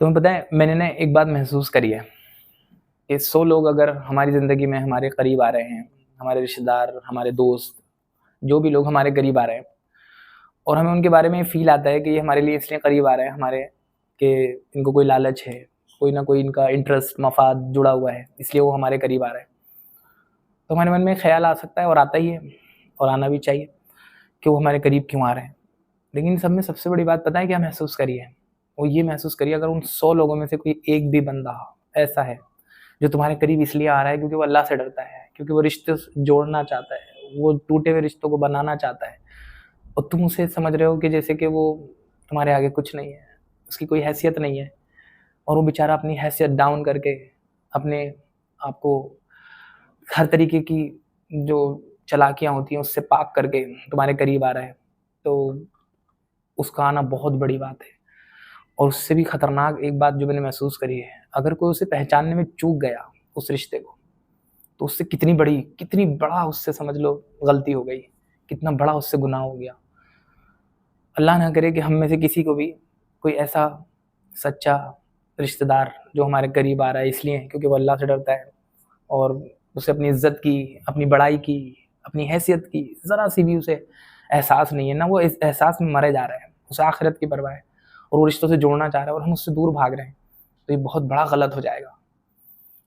तुम्हें पता है, मैंने ना एक बात महसूस करी है कि 100 लोग अगर हमारी ज़िंदगी में हमारे करीब आ रहे हैं, हमारे रिश्तेदार, हमारे दोस्त, जो भी लोग हमारे करीब आ रहे हैं, और हमें उनके बारे में फ़ील आता है कि ये हमारे लिए इसलिए करीब आ रहे हैं हमारे, कि इनको कोई लालच है, कोई ना कोई इनका इंटरेस्ट, मफाद जुड़ा हुआ है, इसलिए वो हमारे करीब आ रहे हैं। तो हमारे मन में ख्याल आ सकता है, और आता ही है, और आना भी चाहिए, कि वो हमारे करीब क्यों आ रहे हैं। लेकिन सब में सबसे बड़ी बात पता है क्या महसूस करी है? वो ये महसूस करिए, अगर उन 100 लोगों में से कोई एक भी बंदा ऐसा है जो तुम्हारे करीब इसलिए आ रहा है क्योंकि वो अल्लाह से डरता है, क्योंकि वो रिश्ते जोड़ना चाहता है, वो टूटे हुए रिश्तों को बनाना चाहता है, और तुम उसे समझ रहे हो कि जैसे कि वो तुम्हारे आगे कुछ नहीं है, उसकी कोई हैसियत नहीं है, और वो बेचारा अपनी हैसियत डाउन करके, अपने आपको हर तरीके की जो चालाकियाँ होती हैं उससे पाक करके तुम्हारे करीब आ रहा है, तो उसका आना बहुत बड़ी बात है। और उससे भी खतरनाक एक बात जो मैंने महसूस करी है, अगर कोई उसे पहचानने में चूक गया उस रिश्ते को, तो उससे कितनी बड़ा उससे समझ लो गलती हो गई, कितना बड़ा उससे गुनाह हो गया। अल्लाह ना करे कि हम में से किसी को भी कोई ऐसा सच्चा रिश्तेदार जो हमारे करीब आ रहा है इसलिए क्योंकि वो अल्लाह से डरता है, और उसे अपनी इज्जत की, अपनी बड़ाई की, अपनी हैसियत की ज़रा सी भी उसे एहसास नहीं है ना, वो इस एहसास में मरे जा रहे हैं, उसे आखिरत की परवाह है, और वो रिश्तों से जोड़ना चाह रहा है और हम उससे दूर भाग रहे हैं, तो ये बहुत बड़ा गलत हो जाएगा।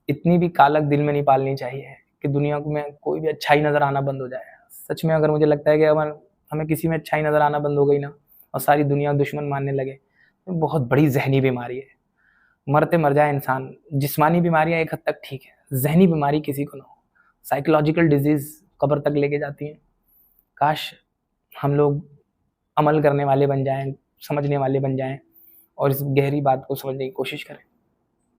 इतनी भी कालक दिल में नहीं पालनी चाहिए कि दुनिया में कोई भी अच्छाई नज़र आना बंद हो जाए। सच में अगर मुझे लगता है कि अगर हमें किसी में अच्छाई नज़र आना बंद हो गई ना, और सारी दुनिया दुश्मन मानने लगे, तो बहुत बड़ी ज़हनी बीमारी है। मरते मर जाए इंसान, जिस्मानी बीमारियाँ एक हद तक ठीक है, ज़हनी बीमारी किसी को ना हो। साइकोलॉजिकल डिजीज़ कब्र तक लेके जाती हैं। काश हम लोग अमल करने वाले बन जाएँ, समझने वाले बन जाएँ, और इस गहरी बात को समझने की कोशिश करें।